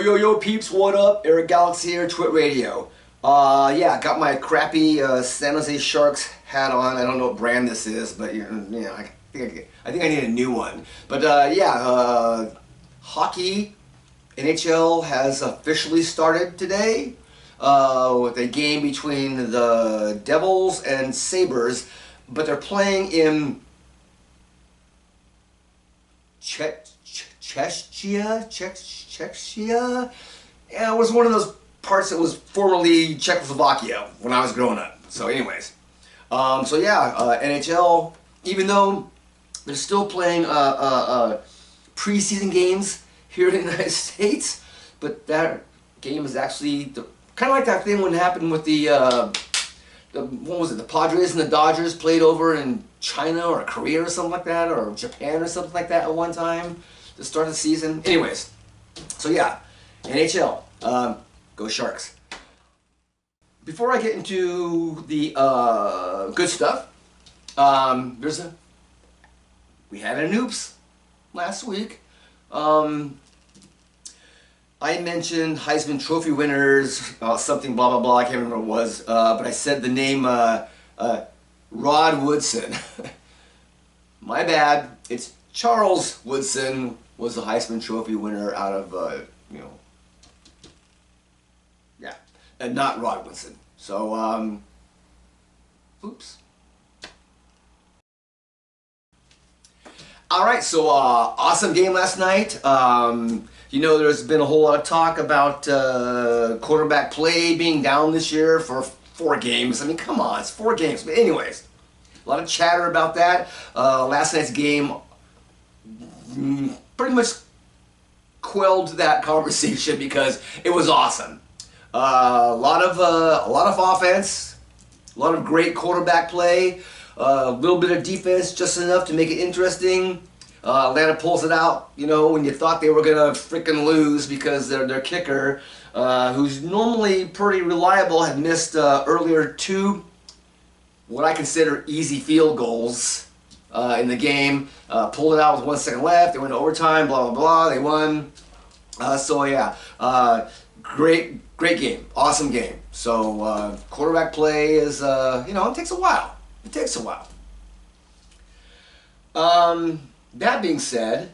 Yo, peeps, what up? Erik here, Twit Radio. Yeah, got my crappy San Jose Sharks hat on. I don't know what brand this is, but I think I need a new one. But yeah, hockey, NHL has officially started today with a game between the Devils and Sabres, but they're playing in Czechia? Yeah, it was one of those parts that was formerly Czechoslovakia when I was growing up. So anyways, so yeah, NHL, even though they're still playing preseason games here in the United States, but that game is actually kind of like that thing when it happened with what was it, the Padres and the Dodgers played over in China or Korea or something like that, or Japan or something like that at one time to start the season. Anyways, so yeah, NHL, go Sharks. Before I get into the good stuff, we had an oops last week. I mentioned Heisman Trophy winners, something blah blah blah, I can't remember what it was, but I said the name Rod Woodson. My bad, it's Charles Woodson was the Heisman Trophy winner out of, yeah, and not Rod Woodson. So, oops. Alright, so awesome game last night. There's been a whole lot of talk about quarterback play being down this year for 4 games. I mean, come on, it's 4 games. But anyways, a lot of chatter about that. Last night's game pretty much quelled that conversation because it was awesome. A lot of offense, a lot of great quarterback play, a little bit of defense, just enough to make it interesting. Atlanta pulls it out, when you thought they were going to freaking lose because their kicker, who's normally pretty reliable, had missed earlier 2, what I consider easy field goals in the game. Pulled it out with 1 second left. They went to overtime, blah, blah, blah. They won. So, yeah, great game. Awesome game. So, quarterback play is, it takes a while. It takes a while. That being said,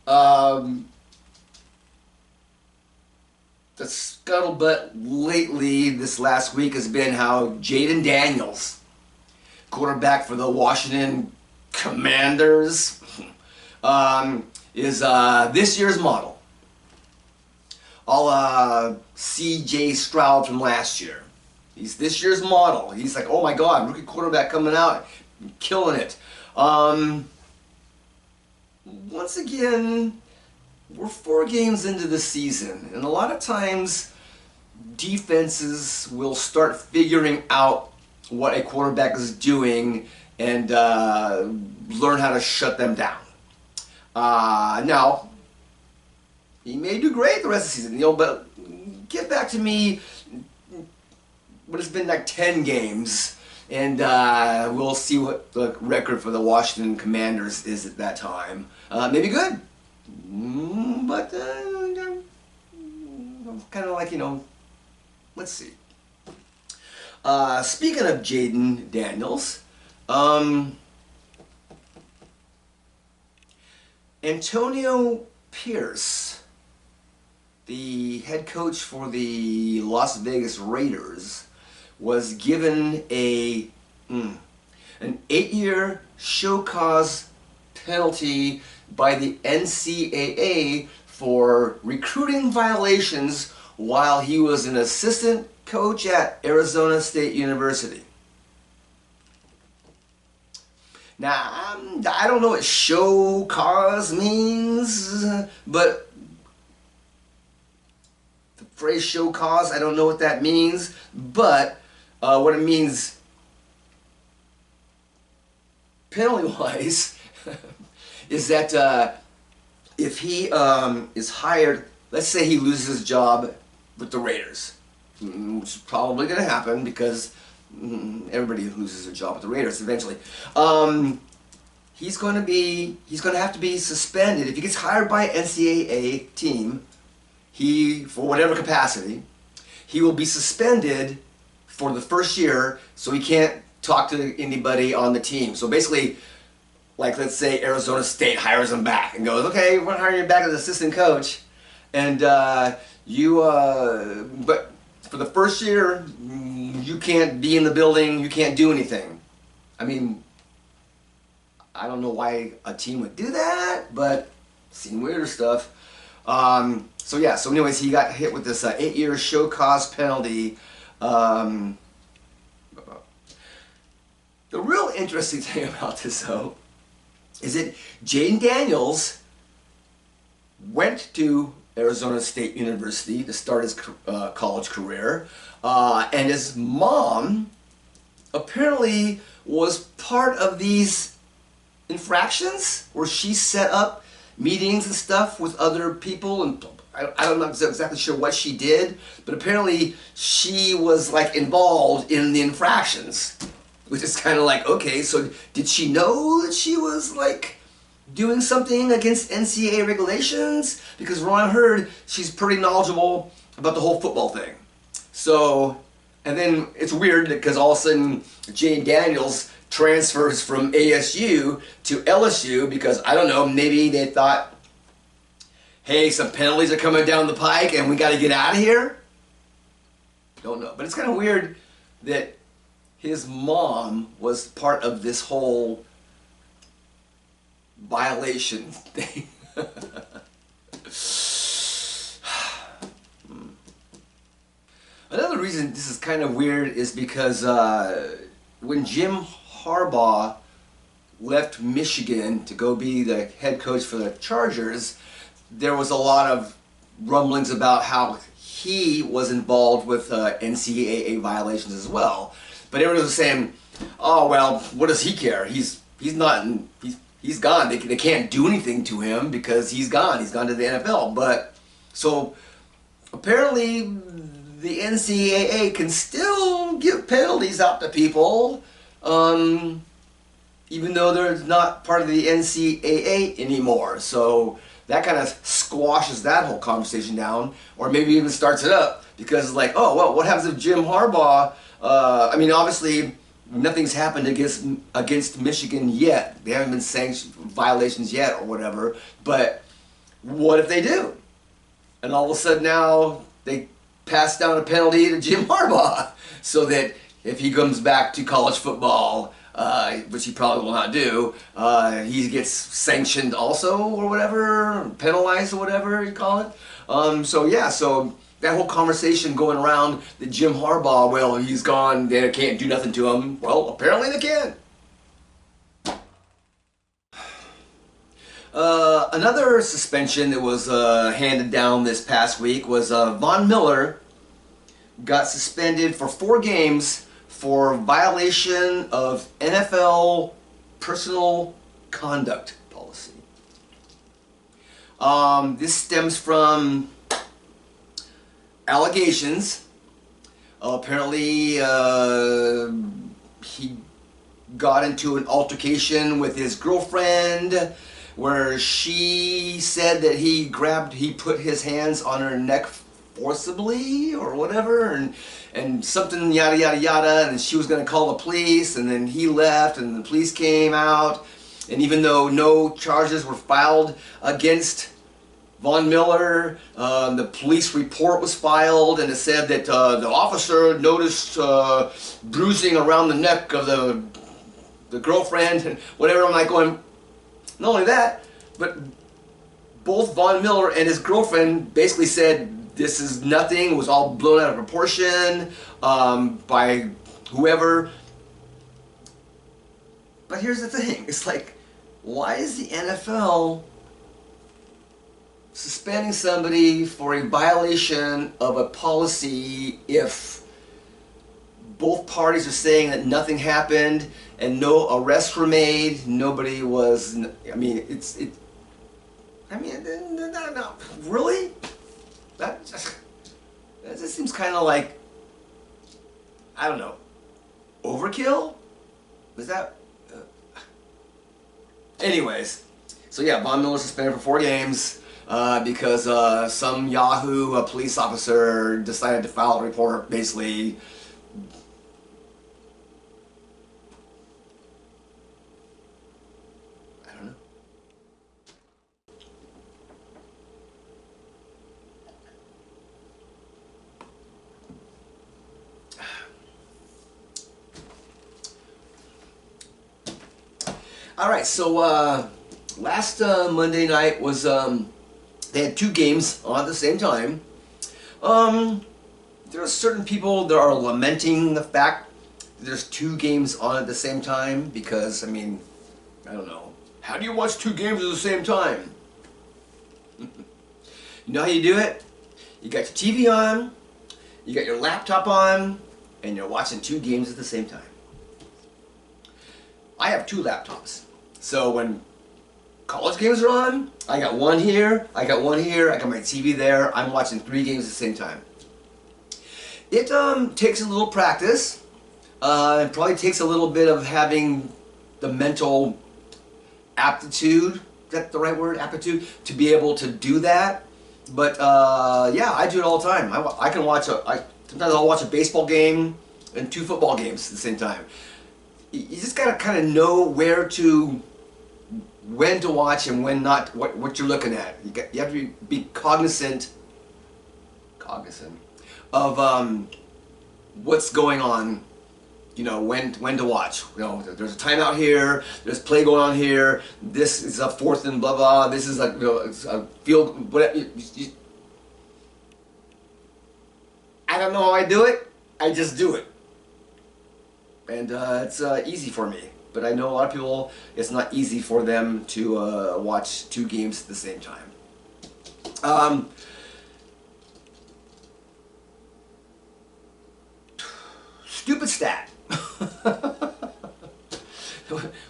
the scuttlebutt lately this last week has been how Jaden Daniels, quarterback for the Washington Commanders, is this year's model. All C.J. Stroud from last year. He's this year's model. He's like, oh my God, rookie quarterback coming out, killing it. Once again, we're 4 games into the season, and a lot of times defenses will start figuring out what a quarterback is doing and learn how to shut them down. Now, he may do great the rest of the season, but get back to me when it's been like 10 games, and we'll see what the record for the Washington Commanders is at that time. Maybe good, but kind of like, let's see. Speaking of Jaden Daniels, Antonio Pierce, the head coach for the Las Vegas Raiders, was given an 8-year show cause penalty by the NCAA for recruiting violations while he was an assistant coach at Arizona State University. Now, I don't know what show cause means, but the phrase show cause, I don't know what that means, but what it means penalty-wise is that if he is hired, let's say he loses his job with the Raiders, which is probably going to happen because everybody loses their job with the Raiders eventually. He's going to have to be suspended. If he gets hired by an NCAA team, he, for whatever capacity, he will be suspended for the first year, so he can't talk to anybody on the team. So basically, like let's say Arizona State hires him back and goes, okay, we're hiring you back as assistant coach, and but for the first year, you can't be in the building, you can't do anything. I mean, I don't know why a team would do that, but seen weirder stuff. So yeah, so anyways, he got hit with this 8-year show cause penalty. The real interesting thing about this, though, is that Jaden Daniels went to Arizona State University to start his college career, and his mom apparently was part of these infractions where she set up meetings and stuff with other people, and I'm not exactly sure what she did, but apparently she was like involved in the infractions, which is kind of like, okay, so did she know that she was like doing something against NCAA regulations? Because from what I heard, she's pretty knowledgeable about the whole football thing. So, and then it's weird because all of a sudden Jane Daniels transfers from ASU to LSU because, I don't know, maybe they thought, hey, some penalties are coming down the pike and we got to get out of here? Don't know. But it's kind of weird that his mom was part of this whole violation thing. Another reason this is kind of weird is because when Jim Harbaugh left Michigan to go be the head coach for the Chargers, there was a lot of rumblings about how he was involved with NCAA violations as well. But everyone was saying, "Oh well, what does he care? He's gone. They can't do anything to him because he's gone. He's gone to the NFL." But so apparently the NCAA can still give penalties out to people, even though they're not part of the NCAA anymore. So that kind of squashes that whole conversation down, or maybe even starts it up, because it's like, oh well, what happens if Jim Harbaugh? I mean, obviously, nothing's happened against Michigan yet. They haven't been sanctioned violations yet or whatever. But what if they do? And all of a sudden now they pass down a penalty to Jim Harbaugh, so that if he comes back to college football, which he probably will not do, he gets sanctioned also or whatever, penalized or whatever you call it. So yeah, so that whole conversation going around that Jim Harbaugh, well, he's gone, they can't do nothing to him. Well, apparently they can. Another suspension that was handed down this past week was Von Miller got suspended for 4 games for violation of NFL personal conduct policy. This stems from allegations. Apparently he got into an altercation with his girlfriend where she said that he put his hands on her neck forcibly or whatever, and something yada yada yada, and she was going to call the police, and then he left and the police came out, and even though no charges were filed against Von Miller, the police report was filed, and it said that the officer noticed bruising around the neck of the girlfriend and whatever. I'm like going, not only that, but both Von Miller and his girlfriend basically said this is nothing, it was all blown out of proportion by whoever. But here's the thing, it's like, why is the NFL suspending somebody for a violation of a policy if both parties are saying that nothing happened and no arrests were made, nobody was, I mean, no, really? That just seems kind of like, I don't know, overkill? Was that? Anyways, so yeah, Von Miller suspended for 4 games. because some Yahoo police officer decided to file a report basically. I don't know. Alright, so last Monday night was, they had 2 games on at the same time. There are certain people that are lamenting the fact that there's 2 games on at the same time because, I mean, I don't know. How do you watch 2 games at the same time? You know how you do it? You got your TV on, you got your laptop on, and you're watching 2 games at the same time. I have 2 laptops. So when college games are on, I got one here, I got one here, I got my TV there, I'm watching 3 games at the same time. It takes a little practice. It probably takes a little bit of having the mental aptitude, is that the right word, aptitude, to be able to do that. But yeah, I do it all the time. I can watch sometimes I'll watch a baseball game and 2 football games at the same time. You just gotta kind of know when to watch and when not, what you're looking at. You have to be cognizant of what's going on. You know, when to watch. You know, there's a timeout here, there's play going on here, this is a 4th and blah blah, this is like, you know, it's a field, whatever. I don't know how I do it, I just do it. And it's easy for me. But I know a lot of people, it's not easy for them to watch 2 games at the same time. Stupid stat.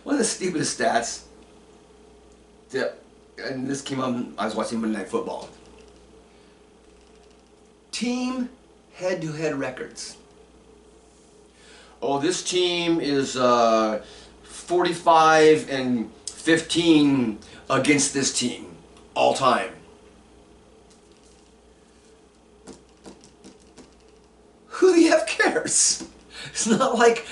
One of the stupidest stats, and this came on, I was watching Monday Night Football. Team head-to-head records. Oh, this team is 45-15 against this team, all time. Who the F cares? It's not like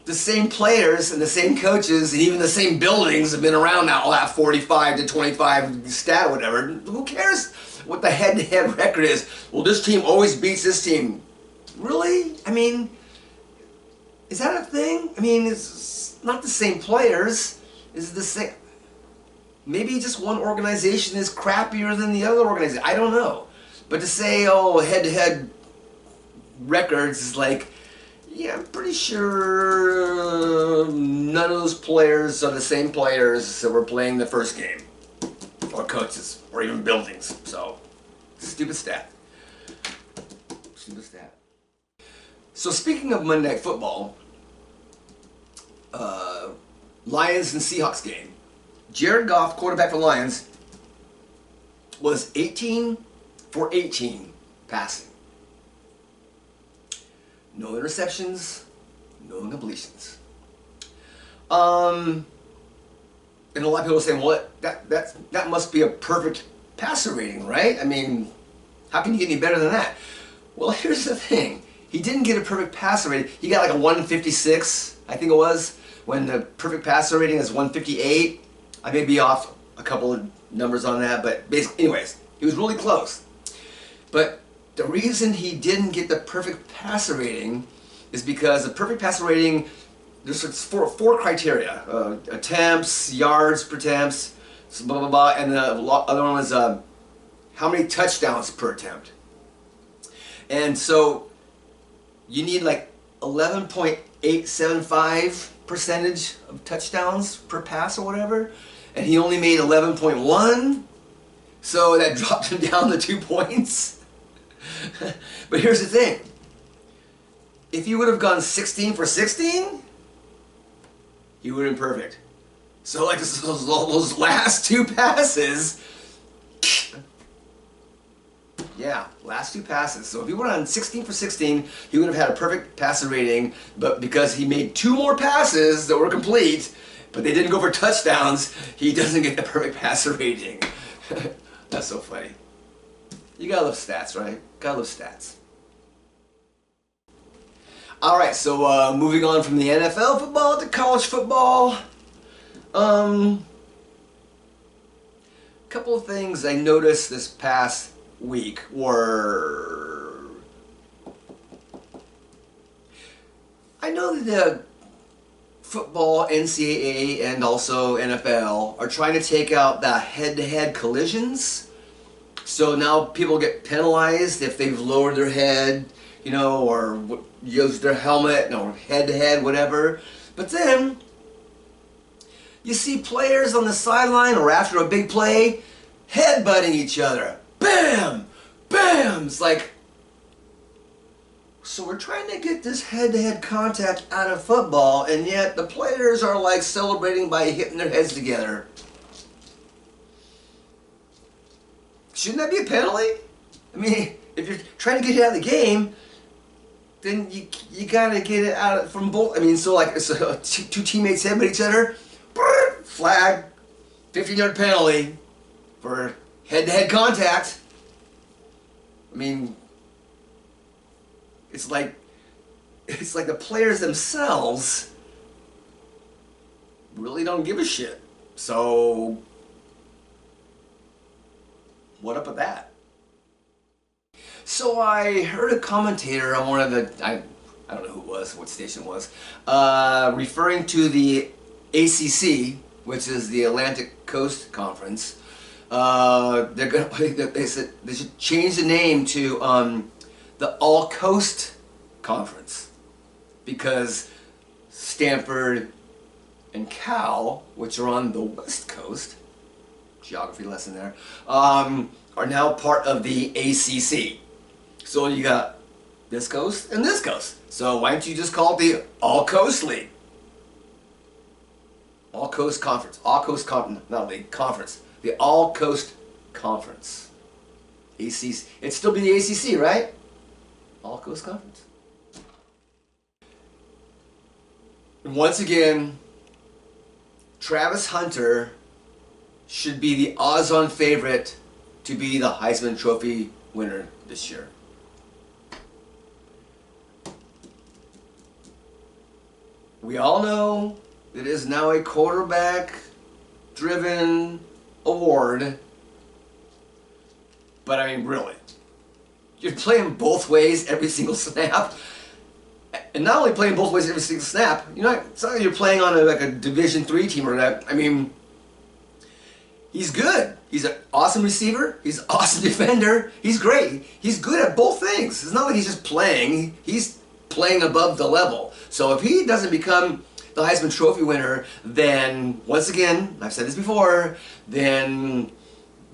the same players and the same coaches and even the same buildings have been around now, all that 45-25 stat or whatever. Who cares what the head-to-head record is? Well, this team always beats this team. Really? I mean, is that a thing? I mean, it's not the same players. Is it the same? Maybe just one organization is crappier than the other organization. I don't know. But to say, oh, head-to-head records is like, yeah, I'm pretty sure none of those players are the same players that were playing the first game. Or coaches, or even buildings. So, stupid stat. Stupid stat. So speaking of Monday Night Football, Lions and Seahawks game. Jared Goff, quarterback for Lions, was 18 for 18 passing. No interceptions, no incompletions. And a lot of people are saying, well, that must be a perfect passer rating, right? I mean, how can you get any better than that? Well, here's the thing. He didn't get a perfect passer rating. He got like a 156, I think it was, when the perfect passer rating is 158. I may be off a couple of numbers on that, but basically, anyways, he was really close. But the reason he didn't get the perfect passer rating is because the perfect passer rating, there's four criteria. Attempts, yards per attempts, blah, blah, blah, and the other one was how many touchdowns per attempt. And so you need like 11.875% of touchdowns per pass or whatever, and he only made 11.1, so that dropped him down to 2 points. But here's the thing. If you would have gone 16 for 16, he would have been perfect. So like those last 2 passes, yeah, last 2 passes. So if he went on 16 for 16, he would have had a perfect passer rating, but because he made 2 more passes that were complete, but they didn't go for touchdowns, he doesn't get the perfect passer rating. That's so funny. You gotta love stats, right? Gotta love stats. Alright, so moving on from the NFL football to college football. Couple of things I noticed this past week were... I know that the football, NCAA, and also NFL are trying to take out the head-to-head collisions. So now people get penalized if they've lowered their head, you know, or used their helmet, or head-to-head, whatever. But then, you see players on the sideline or after a big play, headbutting each other. Bam! Bam! It's like, so we're trying to get this head-to-head contact out of football, and yet the players are like celebrating by hitting their heads together. Shouldn't that be a penalty? I mean, if you're trying to get it out of the game, then you gotta get it out from both. I mean, so like it's two teammates headbutt each other, flag, 15-yard penalty for head-to-head contact. I mean, it's like the players themselves really don't give a shit. So what up with that? So I heard a commentator on one of the, I don't know who it was, what station it was, referring to the ACC, which is the Atlantic Coast Conference. They said they should change the name to the All Coast Conference, because Stanford and Cal, which are on the West Coast, geography lesson there, are now part of the ACC. So you got this coast and this coast. So why don't you just call it the All Coast League? All Coast Conference. All Coast Conference, not league, conference. The All Coast Conference. ACC. It'd still be the ACC, right? All Coast Conference. And once again, Travis Hunter should be the odds-on favorite to be the Heisman Trophy winner this year. We all know that it is now a quarterback-driven award, but I mean, really, you're playing both ways every single snap, and not only playing both ways every single snap, you know, it's not like you're playing on like a Division III team or that. I mean, he's good. He's an awesome receiver. He's an awesome defender. He's great. He's good at both things. It's not like he's just playing. He's playing above the level. So if he doesn't become the Heisman Trophy winner, then once again, I've said this before, then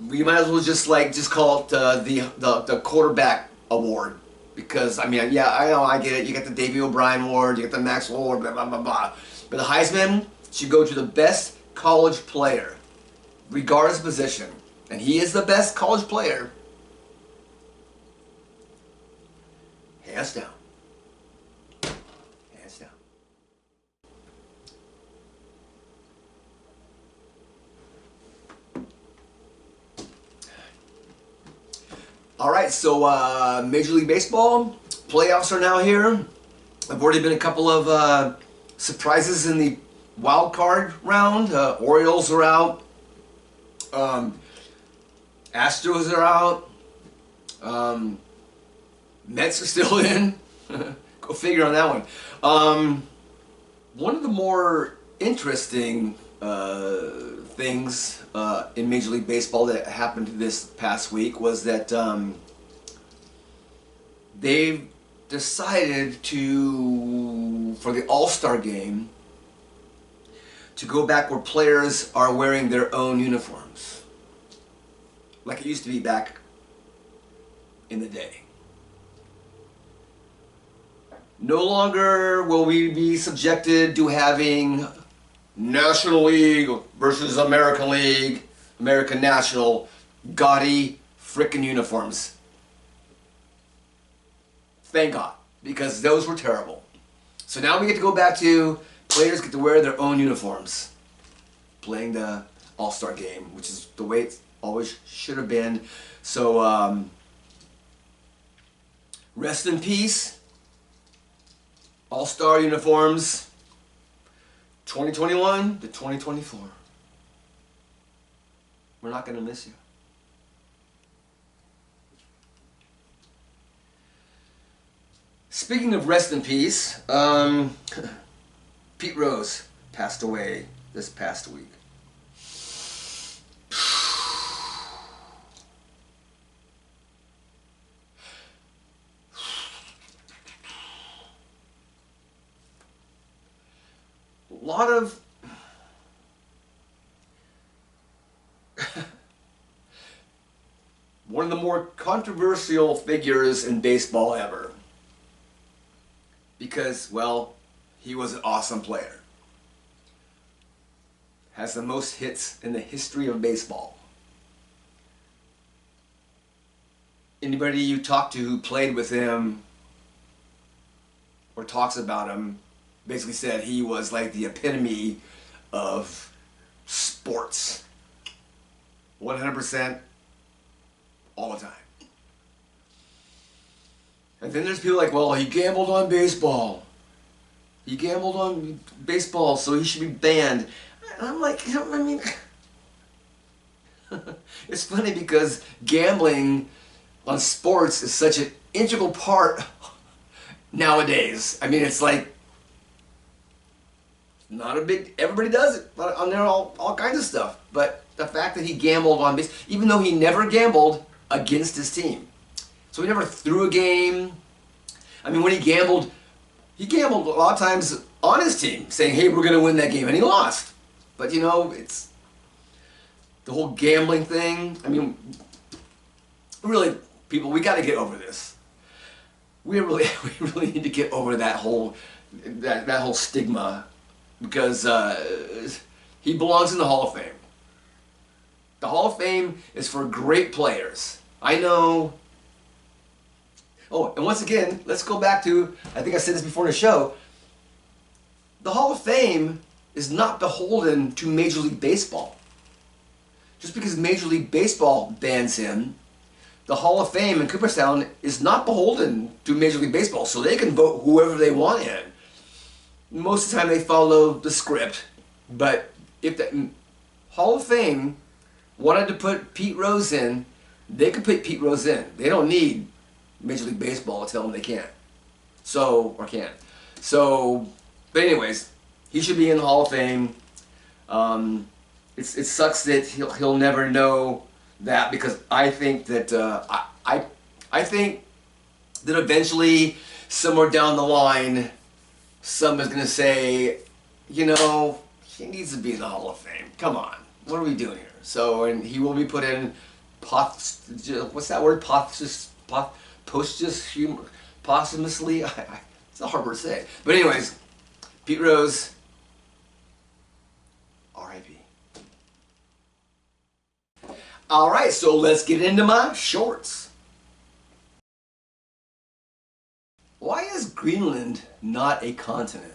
we might as well just call it the quarterback award. Because I mean, yeah, I know, I get it. You get the Davey O'Brien award, you get the Maxwell award, blah blah blah blah. But the Heisman should go to the best college player, regardless of position, and he is the best college player, hands down. Hands down. Alright, so Major League Baseball, playoffs are now here. I've already been a couple of surprises in the wild card round. Orioles are out. Astros are out. Mets are still in. Go figure on that one. One of the more interesting things in Major League Baseball that happened this past week was that they've decided to, for the All-Star game, to go back where players are wearing their own uniforms, like it used to be back in the day. No longer will we be subjected to having National League versus American League, American National, gaudy frickin' uniforms. Thank God, because those were terrible. So now we get to go back to players get to wear their own uniforms, playing the All-Star game, which is the way always should have been. So rest in peace. All-Star uniforms, 2021 to 2024. We're not going to miss you. Speaking of rest in peace, Pete Rose passed away this past week. A lot of one of the more controversial figures in baseball ever. Because, well, he was an awesome player. Has the most hits in the history of baseball. Anybody you talk to who played with him or talks about him basically said he was like the epitome of sports. 100% all the time. And then there's people like, well, he gambled on baseball. He gambled on baseball, so he should be banned. And I'm like, you know, I mean, it's funny because gambling on sports is such an integral part nowadays. I mean, it's like, not a big, everybody does it on there, all kinds of stuff. But the fact that he gambled on base, even though he never gambled against his team. So he never threw a game. I mean, when he gambled a lot of times on his team, saying, hey, we're going to win that game, and he lost. But, you know, it's the whole gambling thing. I mean, really, people, we got to get over this. We really need to get over that whole stigma, because he belongs in the Hall of Fame. The Hall of Fame is for great players. I know. Oh, and once again, let's go back to, I think I said this before in the show, the Hall of Fame is not beholden to Major League Baseball. Just because Major League Baseball bans him, the Hall of Fame in Cooperstown is not beholden to Major League Baseball, so they can vote whoever they want in. Most of the time they follow the script, but if the Hall of Fame wanted to put Pete Rose in, they could put Pete Rose in. They don't need Major League Baseball to tell them they can't. So, or can't. So, but anyways, he should be in the Hall of Fame. It sucks that he'll never know that, because I think that I think that eventually, somewhere down the line, someone's gonna say, you know, he needs to be in the Hall of Fame. Come on, what are we doing here? So, and he will be put in what's that word? Posthumously? It's a hard word to say. But anyways, Pete Rose, R.I.P. Alright, so let's get into my shorts. Why is Greenland not a continent?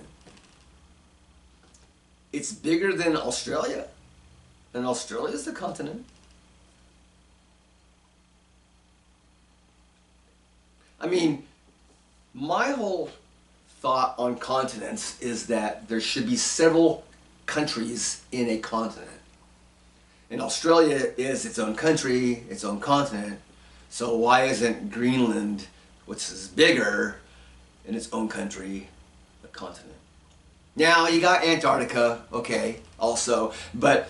It's bigger than Australia, and Australia is the continent. I mean, my whole thought on continents is that there should be several countries in a continent. And Australia is its own country, its own continent, so why isn't Greenland, which is bigger in its own country, a continent? Now, you got Antarctica, okay, also, but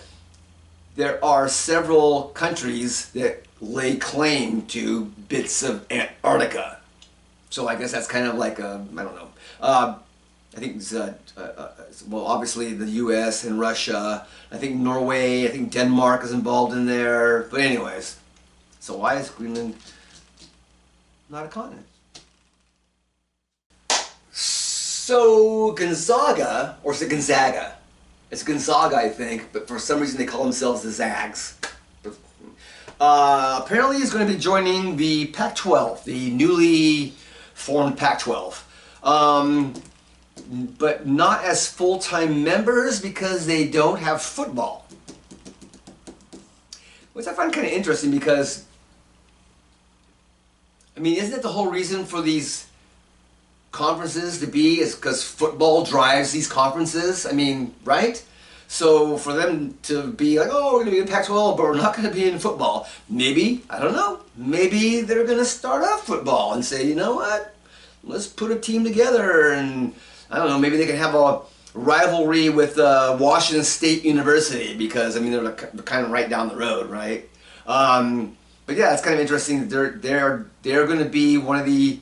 there are several countries that lay claim to bits of Antarctica. So I guess that's kind of like a, I don't know. I think it's, well, obviously the U.S. and Russia. I think Norway, I think Denmark is involved in there. But anyways, so why is Greenland not a continent? So Gonzaga, or is it Gonzaga? It's Gonzaga, I think, but for some reason they call themselves the Zags. Apparently he's going to be joining the Pac-12, the newly formed Pac-12. But not as full-time members because they don't have football. which I find kind of interesting because, I mean, isn't it the whole reason for these conferences to be is because football drives these conferences? I mean, right? So for them to be like, oh, we're going to be in Pac-12, but we're not going to be in football. Maybe, I don't know, maybe they're going to start off football and say, you know what, let's put a team together and, I don't know, maybe they can have a rivalry with Washington State University because, I mean, they're kind of right down the road, right? But yeah, it's kind of interesting. They're going to be one of the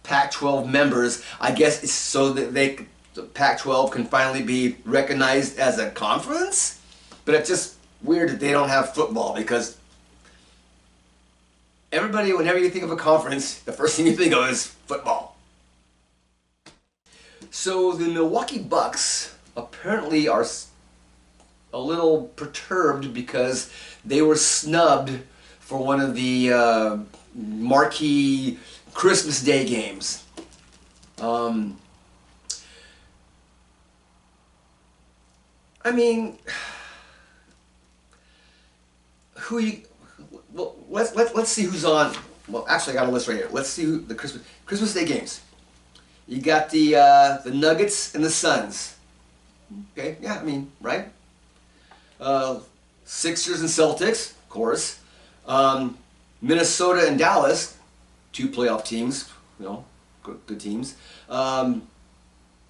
Pac-12 members. I guess it's so that the Pac-12 can finally be recognized as a conference. But it's just weird that they don't have football because everybody, whenever you think of a conference, the first thing you think of is football. So the Milwaukee Bucks apparently are a little perturbed because they were snubbed for one of the marquee Christmas Day games. I mean, let's see who's on. Well, actually, I got a list right here. Let's see who the Christmas Day games. You got the Nuggets and the Suns. Okay, yeah, I mean, right? Sixers and Celtics, of course. Minnesota and Dallas, two playoff teams, you know, good teams.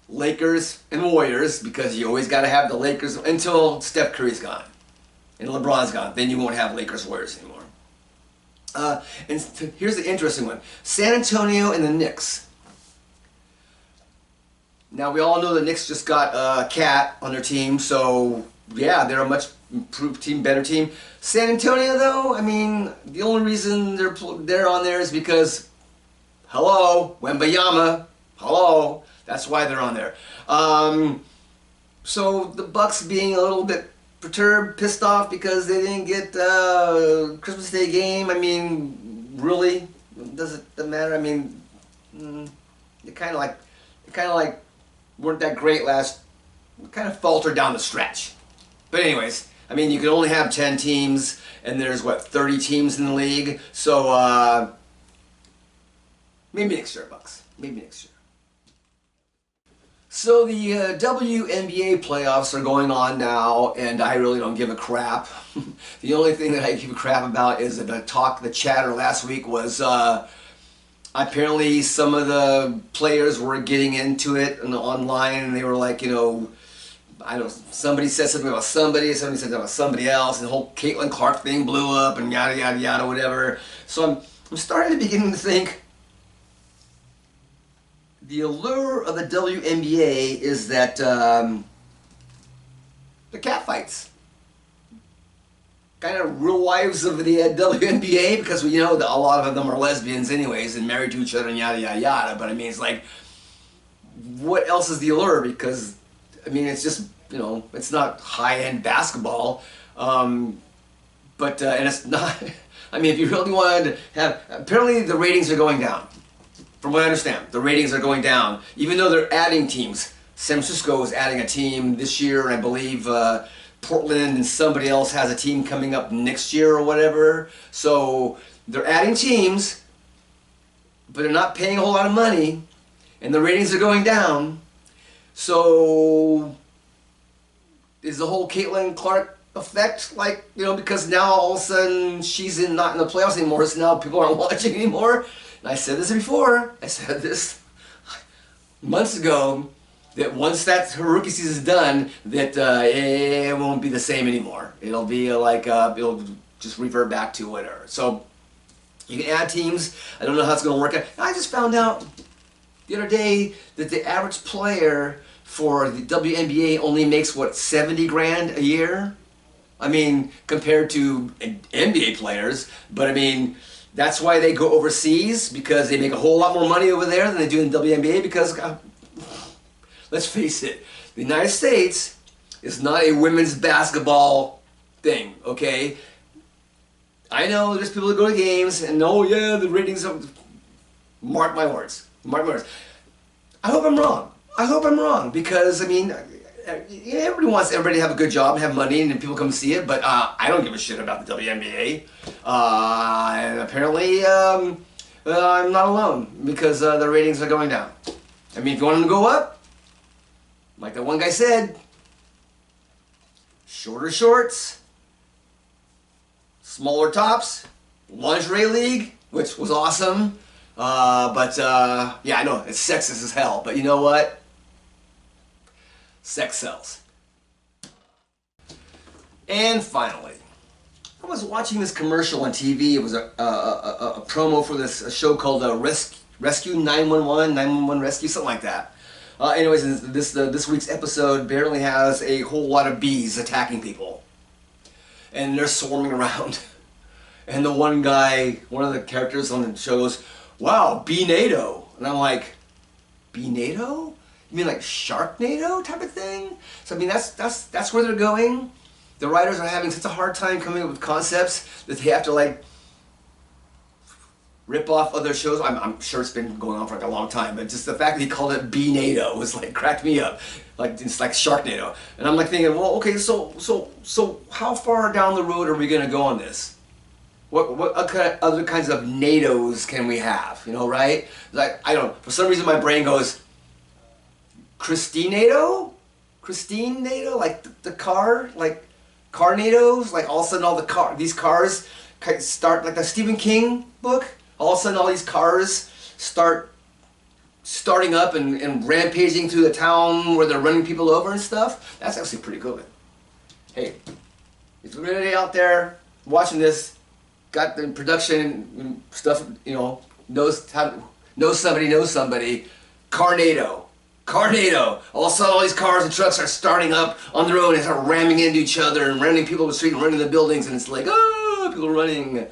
Lakers and Warriors, because you always got to have the Lakers until Steph Curry's gone and LeBron's gone. Then you won't have Lakers Warriors anymore. And here's the interesting one: San Antonio and the Knicks. Now we all know the Knicks just got Cat on their team, so yeah, they're a much improved team, better team. San Antonio, though, I mean, the only reason they're on there is because, hello, Wembayama, hello, that's why they're on there. So the Bucks being a little bit perturbed, pissed off because they didn't get Christmas Day game. I mean, really, does it matter? I mean, they kind of like weren't that great last. Kind of faltered down the stretch. But anyways, I mean, you can only have 10 teams, and there's, what, 30 teams in the league? So, maybe next year, Bucks. Maybe next year. So the WNBA playoffs are going on now, and I really don't give a crap. The only thing that I give a crap about is that the chatter last week was, apparently some of the players were getting into it online, and they were like, you know, I don't know, somebody said something about somebody said something about somebody else, and the whole Caitlin Clark thing blew up, and yada, yada, yada, whatever. So I'm starting to begin to think the allure of the WNBA is that the cat fights. Kind of real wives of the WNBA, because we know that a lot of them are lesbians anyways and married to each other and yada, yada, yada. But I mean, it's like, what else is the allure? Because, I mean, it's just, you know, it's not high-end basketball. And it's not, I mean, if you really wanted to have, apparently the ratings are going down. From what I understand, the ratings are going down, even though they're adding teams. San Francisco is adding a team this year, and I believe Portland and somebody else has a team coming up next year or whatever. So they're adding teams, but they're not paying a whole lot of money, and the ratings are going down. So is the whole Caitlin Clark effect, like, you know, because now all of a sudden she's not in the playoffs anymore, so now people aren't watching anymore? And I said this before, I said this months ago, that once her rookie season is done, that it won't be the same anymore. It'll be like, it'll just revert back to whatever. So you can add teams. I don't know how it's going to work out. I just found out the other day that the average player for the WNBA only makes, what, 70 grand a year? I mean, compared to NBA players. But I mean, that's why they go overseas, because they make a whole lot more money over there than they do in the WNBA, because let's face it, the United States is not a women's basketball thing, okay? I know there's people that go to games and, oh yeah, the ratings are... Mark my words. Mark my words. I hope I'm wrong. I hope I'm wrong, because, I mean, everybody wants everybody to have a good job and have money and people come see it, but I don't give a shit about the WNBA. And apparently, I'm not alone because the ratings are going down. I mean, if you want them to go up, like that one guy said, shorter shorts, smaller tops, lingerie league, which was awesome. Yeah, I know, it's sexist as hell, but you know what? Sex sells. And finally, I was watching this commercial on TV. It was a promo for this show called Rescue 911, 911 Rescue, something like that. Anyways, this week's episode apparently has a whole lot of bees attacking people. And they're swarming around. And the one guy, one of the characters on the show goes, "Wow, bee-nado." And I'm like, bee-nado? You mean like Sharknado type of thing? So I mean, that's where they're going. The writers are having such a hard time coming up with concepts that they have to like rip off other shows. I'm sure it's been going on for like a long time, but just the fact that he called it bee-nado was like cracked me up. Like it's like Sharknado. And I'm like thinking, well, okay, so how far down the road are we gonna go on this? What other kinds of NATOs can we have? You know, right? Like, I don't know, for some reason my brain goes, Christine NATO? Like the car? Like Carnados? Like all of a sudden these cars start, like the Stephen King book, all of a sudden all these cars starting up and rampaging through the town where they're running people over and stuff. That's actually pretty good. Hey, if you're really out there watching this, got the production stuff, you know, knows somebody, Carnado. All of a sudden all these cars and trucks are starting up on the road and start ramming into each other and running people on the street and running the buildings, and it's like, oh, people running.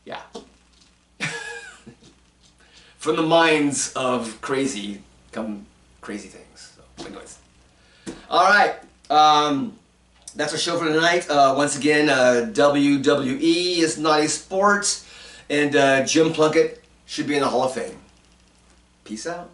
Yeah. From the minds of crazy come crazy things. So, anyways. Alright. That's our show for tonight. Once again, WWE is not a sport, and Jim Plunkett should be in the Hall of Fame. Peace out.